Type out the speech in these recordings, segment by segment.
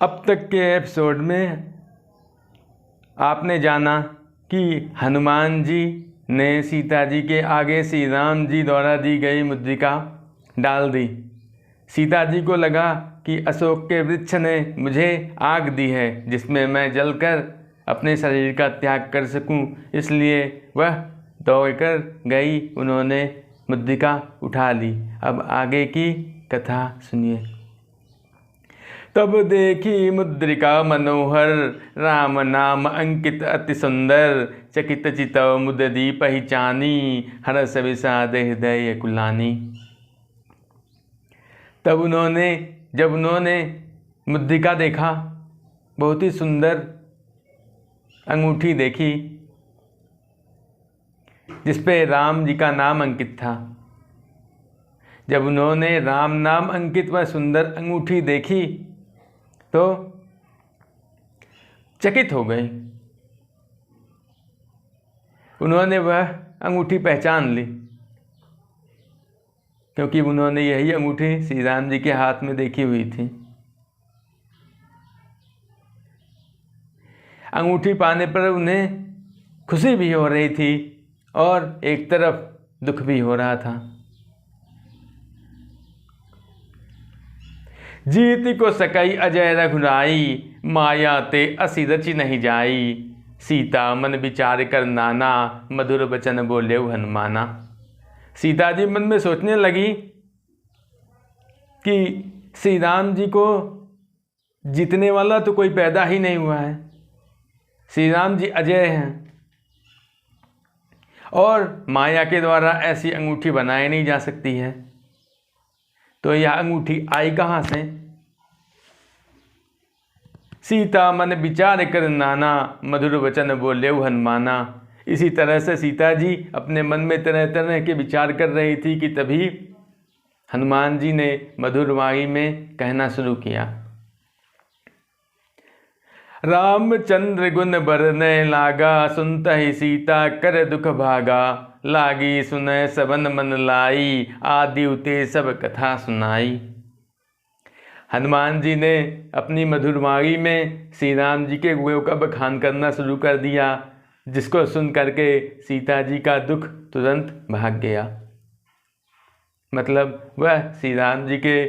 अब तक के एपिसोड में आपने जाना कि हनुमान जी ने सीता जी के आगे श्री राम जी द्वारा दी गई मुद्रिका डाल दी। सीता जी को लगा कि अशोक के वृक्ष ने मुझे आग दी है जिसमें मैं जलकर अपने शरीर का त्याग कर सकूं, इसलिए वह दौड़कर गई, उन्होंने मुद्रिका उठा ली। अब आगे की कथा सुनिए। तब देखी मुद्रिका मनोहर, राम नाम अंकित अति सुंदर, चकित चितव मुददी पहचानी, हरस विषाद हृदय कुलानी। तब जब उन्होंने मुद्रिका देखा, बहुत ही सुंदर अंगूठी देखी जिस पे राम जी का नाम अंकित था। जब उन्होंने राम नाम अंकित व सुंदर अंगूठी देखी तो चकित हो गई। उन्होंने वह अंगूठी पहचान ली क्योंकि उन्होंने यही अंगूठी श्री राम जी के हाथ में देखी हुई थी। अंगूठी पाने पर उन्हें खुशी भी हो रही थी और एक तरफ दुख भी हो रहा था। जीत को सकई अजय रघुराई, माया ते असी रचि नहीं जाई, सीता मन विचार कर नाना, मधुर वचन बोले हनुमाना। सीता जी मन में सोचने लगी कि श्री राम जी को जीतने वाला तो कोई पैदा ही नहीं हुआ है। श्री राम जी अजय हैं और माया के द्वारा ऐसी अंगूठी बनाई नहीं जा सकती है, तो यह अंगूठी आई कहाँ से? सीता मन विचार कर नाना, मधुर वचन बोले हनुमाना। इसी तरह से सीता जी अपने मन में तरह तरह के विचार कर रही थी कि तभी हनुमान जी ने मधुर वाणी में कहना शुरू किया। रामचंद्र गुण बरने लागा, सुनता ही सीता कर दुख भागा, लागी सुनय सबन मन लाई, आदि उते सब कथा सुनाई। हनुमान जी ने अपनी मधुर वाणी में श्री राम जी के गुणों का बखान करना शुरू कर दिया, जिसको सुन करके सीता जी का दुख तुरंत भाग गया। मतलब वह श्री राम जी के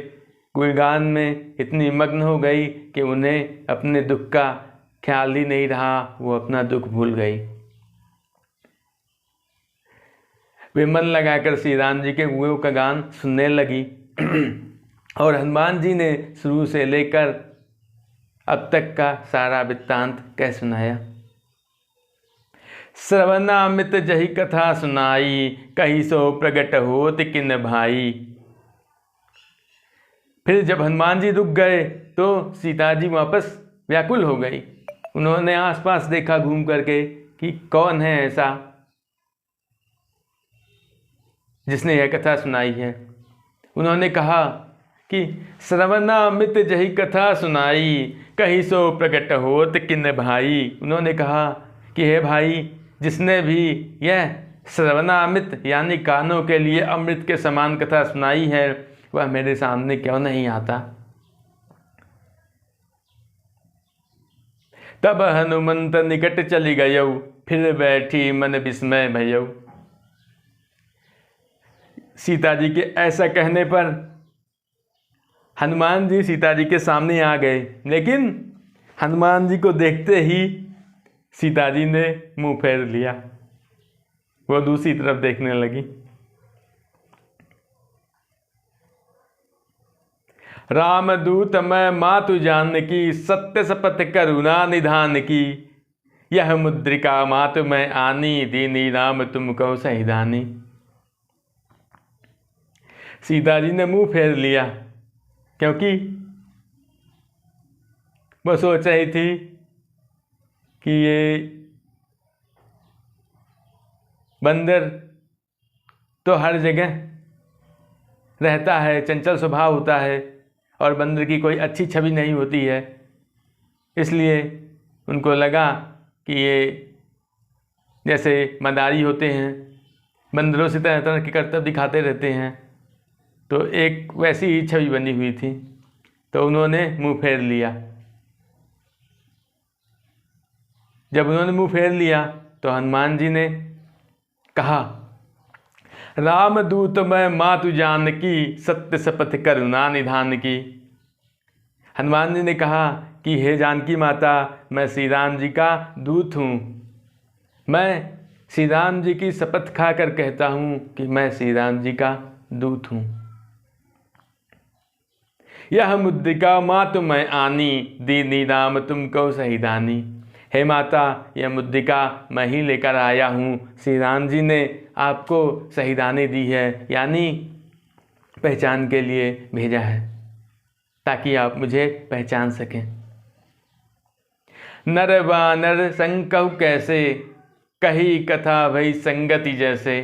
गुणगान में इतनी मग्न हो गई कि उन्हें अपने दुख का ख्याल ही नहीं रहा, वो अपना दुख भूल गई। वे मन लगाकर श्री राम जी के गुणों का गान सुनने लगी और हनुमान जी ने शुरू से लेकर अब तक का सारा वृत्तांत कह सुनाया। श्रवणामित जही कथा सुनाई, कही सो प्रगट होत किन भाई। फिर जब हनुमान जी रुक गए तो सीता जी वापस व्याकुल हो गई। उन्होंने आसपास देखा घूम करके कि कौन है ऐसा जिसने यह कथा सुनाई है। उन्होंने कहा कि श्रवणामित जही कथा सुनाई, कहीं सो प्रकट होत किन भाई। उन्होंने कहा कि हे भाई, जिसने भी यह श्रवणामित यानी कानों के लिए अमृत के समान कथा सुनाई है, वह मेरे सामने क्यों नहीं आता। तब हनुमंत निकट चली गयौ, फिर बैठी मन विस्मय भयौ। सीता जी के ऐसा कहने पर हनुमान जी सीता जी के सामने आ गए, लेकिन हनुमान जी को देखते ही सीता जी ने मुंह फेर लिया। वो दूसरी तरफ देखने लगी। रामदूत मैं मातु जानकी, सत्य शपथ करुणा निधान की, यह मुद्रिका मातु मैं आनी, दीनी राम तुम कहो सहिदानी। सीता जी ने मुंह फेर लिया क्योंकि वो सोच रही थी कि ये बंदर तो हर जगह रहता है, चंचल स्वभाव होता है और बंदर की कोई अच्छी छवि नहीं होती है। इसलिए उनको लगा कि ये जैसे मदारी होते हैं, बंदरों से तरह तरह के कर्तव्य दिखाते रहते हैं, तो एक वैसी ही छवि बनी हुई थी, तो उन्होंने मुंह फेर लिया। जब उन्होंने मुंह फेर लिया तो हनुमान जी ने कहा, रामदूत मैं मातु जानकी, सत्य शपथ करुणा निधान की। हनुमान जी ने कहा कि हे जानकी माता, मैं श्री राम जी का दूत हूँ। मैं श्री राम जी की शपथ खाकर कहता हूँ कि मैं श्री राम जी का दूत हूँ। यह मुद्रिका मातु मैं आनी, दीनी राम तुम कहो सहिदानी। हे माता, यह मुद्रिका मैं ही लेकर आया हूँ। श्री राम जी ने आपको सहिदानी दी है, यानी पहचान के लिए भेजा है, ताकि आप मुझे पहचान सकें। नर वानर संग कहु कैसे, कही कथा भई संगति जैसे।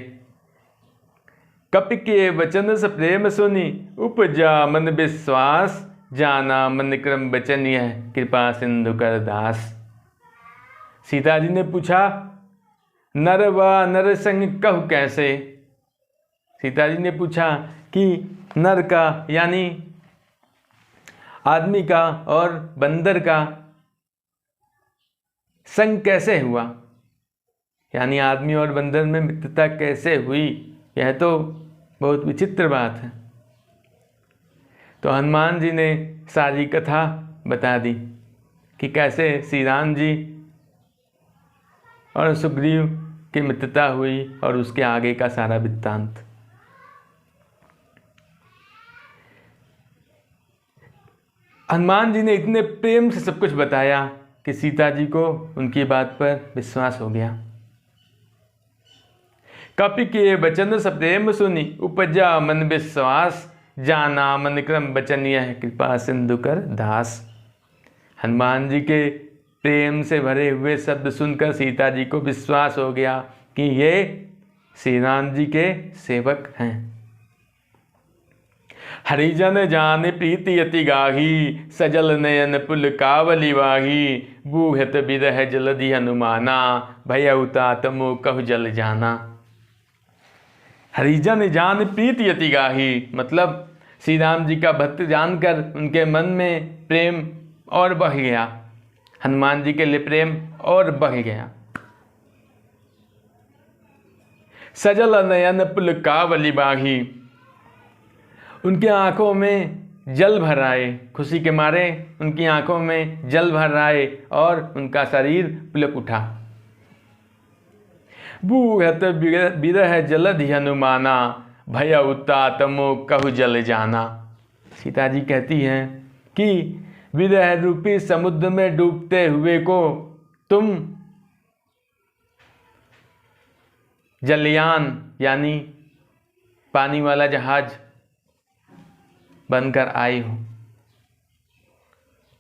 कपि के वचन स प्रेम सुनी, उपजा मन विश्वास, जाना मन क्रम बचन यह कृपा सिंधु कर दास। सीता जी ने पूछा, नर व नर संग कहु कैसे। सीता जी ने पूछा कि नर का यानी आदमी का और बंदर का संग कैसे हुआ, यानी आदमी और बंदर में मित्रता कैसे हुई। यह तो बहुत विचित्र बात है। तो हनुमान जी ने सारी कथा बता दी कि कैसे श्री राम जी और सुग्रीव की मित्रता हुई और उसके आगे का सारा वृत्तांत। हनुमान जी ने इतने प्रेम से सब कुछ बताया कि सीता जी को उनकी बात पर विश्वास हो गया। कपि के वचन स प्रेम सुनी, उपजा मन विश्वास, जाना मन क्रम बचन यह कृपा सिंधु कर दास। हनुमान जी के प्रेम से भरे हुए शब्द सुनकर सीता जी को विश्वास हो गया कि ये श्री राम जी के सेवक हैं। हरिजन जान प्रीति यति गाही, सजल नयन पुल कावली वाही। बूहत बिरह जलधि हनुमाना, भयउ तात मोह कहु जल जाना। हरिजन जान प्रीति यति गाही, मतलब श्री राम जी का भक्त जानकर उनके मन में प्रेम और बढ़ गया, हनुमान जी के लिए प्रेम और बढ़ गया। सजल नयन पुल कावली बाही, उनकी आंखों में जल भर आए, खुशी के मारे उनकी आंखों में जल भर आए और उनका शरीर पुलक उठा। बूहत बिरह जलधि हनुमाना, भयउ तात मोह कहु जल जाना। सीता जी कहती हैं कि विरह रूपी समुद्र में डूबते हुए को तुम जलयान यानी पानी वाला जहाज बनकर आई हो।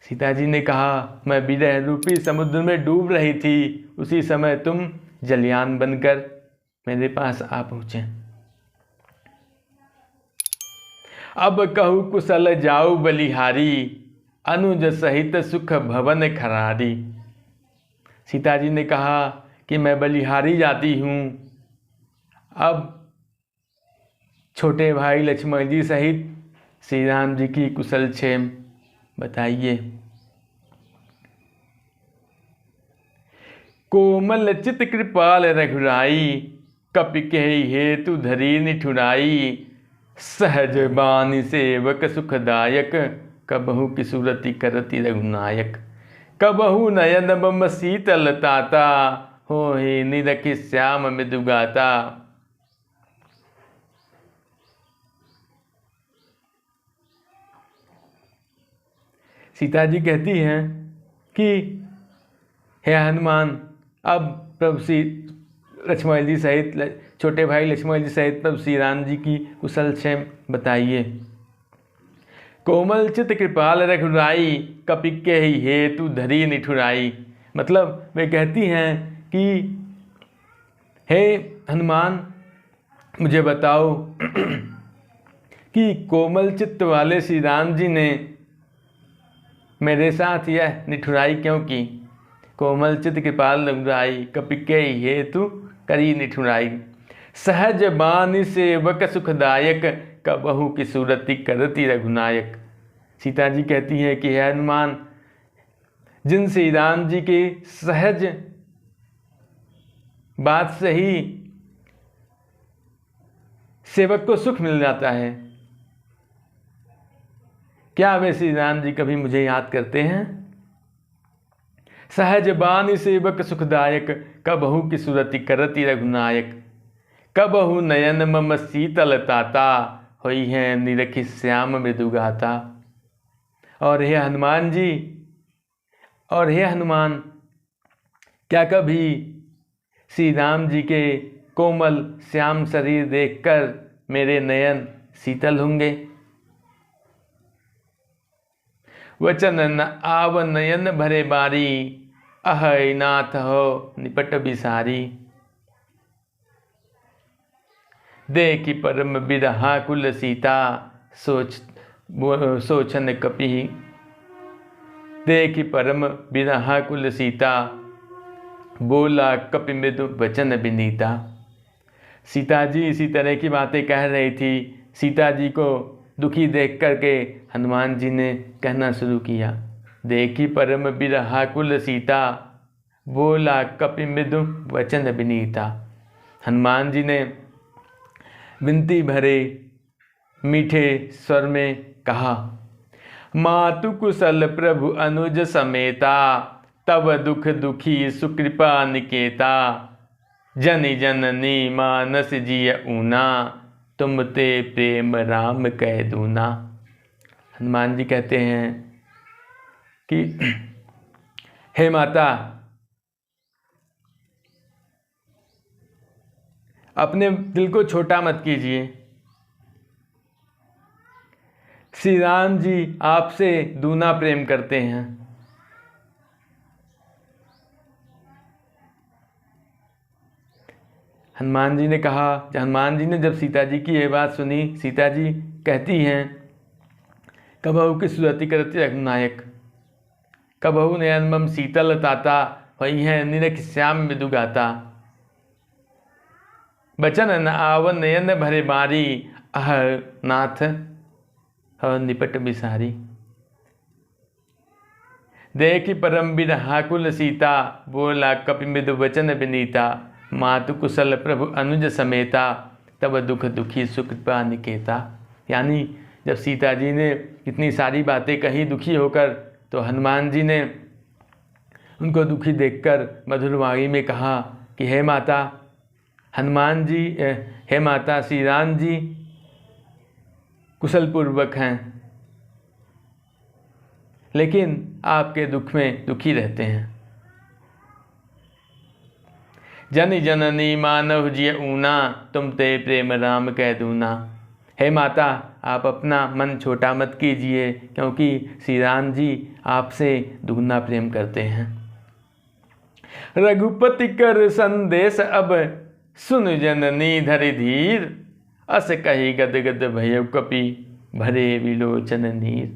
सीता जी ने कहा, मैं विरह रूपी समुद्र में डूब रही थी, उसी समय तुम जलयान बनकर मेरे पास आ पहुँचे। अब कहू कुशल जाऊ बलिहारी, अनुज सहित सुख भवन खरारी। सीता जी ने कहा कि मैं बलिहारी जाती हूँ, अब छोटे भाई लक्ष्मण जी सहित श्री राम जी की कुशल क्षेम बताइए। कोमल चित कृपाल रघुराई, कपि कहि हेतु धरी निठुराई। सहज बानी सेवक सुखदायक, कबहु की सूरति करति रघुनायक। कबहु नयन बम शीतल ताता, होहि निरखि श्याम मृदुगाता। सीता जी कहती हैं कि हे हनुमान, अब प्रभु श्री लक्ष्मण जी सहित छोटे भाई लक्ष्मण जी सहित प्रभु श्री राम जी की कुशल क्षेम बताइए। कोमल चित कृपाल रघुराई, कपि कहि हेतु धरी निठुराई। मतलब वे कहती हैं कि हे हनुमान, मुझे बताओ कि कोमल चित्त वाले श्री राम जी ने मेरे साथ यह निठुराई क्यों की। कोमल चित कृपाल रघुराई, कपि कहि हेतु करी निठुराई। सहज बानी सेवक सुखदायक, कबहु की सूरति करति रघुनायक। सीता जी कहती हैं कि हे हनुमान, जिन श्री राम जी के सहज बात से ही सेवक को सुख मिल जाता है। क्या वे श्री राम जी कभी मुझे याद करते हैं? सहज बानी सेवक सुखदायक, कबहु की सुरति करति रघुनायक। कबहु नयन मम शीतल ताता, होई है निरखि श्याम मृदु गाता। और हे हनुमान जी, और हे हनुमान, क्या कभी श्री राम जी के कोमल श्याम शरीर देखकर मेरे नयन शीतल होंगे? वचन न आव नयन भरे बारी, अहै नाथ हो निपट बिसारी। देखि परम बिरहा कुल सीता, सोचन कपि। देखि परम बिरहा कुल सीता, बोला कपि मृदु वचन विनीता। सीता जी इसी तरह की बातें कह रही थी। सीता जी को दुखी देख करके हनुमान जी ने कहना शुरू किया, देखी परम बिरहा कुल सीता, बोला कपि मृदु वचन विनीता। हनुमान जी ने विनती भरे मीठे स्वर में कहा, मातु कुशल प्रभु अनुज समेता, तब दुख दुखी सुकृपा निकेता। जनि जननी मानस जिय ऊना, तुम ते प्रेम राम कह दूना। हनुमान जी कहते हैं कि हे माता, अपने दिल को छोटा मत कीजिए। श्री राम जी आपसे दूना प्रेम करते हैं। हनुमान जी ने कहा, हनुमान जी ने जब सीता जी की ये बात सुनी, सीता जी कहती हैं, कबहु की सुरति करति रघुनायक, कबहु नयन मम शीतल ताता, वही है निरख श्याम मृदु गाता। बचन न आवन नयन भरे बारी, अह नाथ ह निपट बिसारी। देखि परम बिरहा कुल सीता, बोला कपि मृदु वचन विनीता। मातु कुशल प्रभु अनुज समेता, तब दुख दुखी सुकृपा निकेता। यानी जब सीता जी ने इतनी सारी बातें कही दुखी होकर, तो हनुमान जी ने उनको दुखी देखकर मधुर वाणी में कहा कि हे माता, हनुमान जी, हे माता, श्री राम जी कुशल पूर्वक हैं, लेकिन आपके दुख में दुखी रहते हैं। जन जननी मानव जिय ऊना, तुम ते प्रेम राम कह दूना। हे माता, आप अपना मन छोटा मत कीजिए, क्योंकि श्री राम जी आपसे दुगना प्रेम करते हैं। रघुपति कर संदेश अब, सुन जननी धरि धीर। अस कही गद गद भयउ कपि, भरे विलोचन नीर।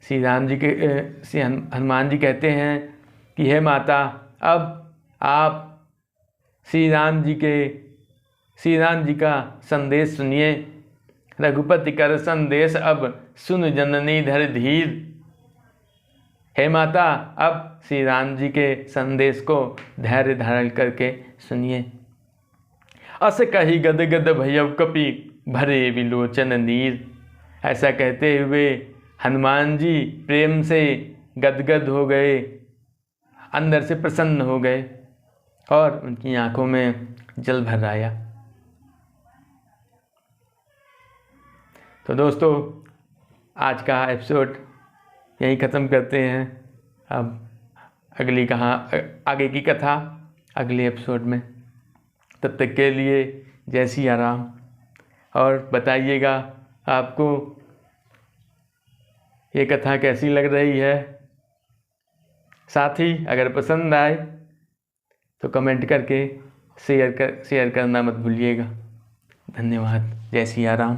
श्री राम जी के श्री हनुमान जी कहते हैं कि हे माता, अब आप श्री राम जी का संदेश सुनिए। रघुपति कर संदेश अब, सुन जननी धर धीर। हे माता, अब श्री राम जी के संदेश को धैर्य धारण करके सुनिए। अस कही गद गद भयउ कपि, भरे विलोचन नीर। ऐसा कहते हुए हनुमान जी प्रेम से गदगद हो गए, अंदर से प्रसन्न हो गए और उनकी आंखों में जल भर आया। तो दोस्तों, आज का एपिसोड यहीं ख़त्म करते हैं। अब आगे की कथा अगले एपिसोड में। तब तक के लिए जय सिया राम। और बताइएगा आपको ये कथा कैसी लग रही है। साथ ही अगर पसंद आए तो कमेंट करके शेयर करना मत भूलिएगा। धन्यवाद। जय सिया राम।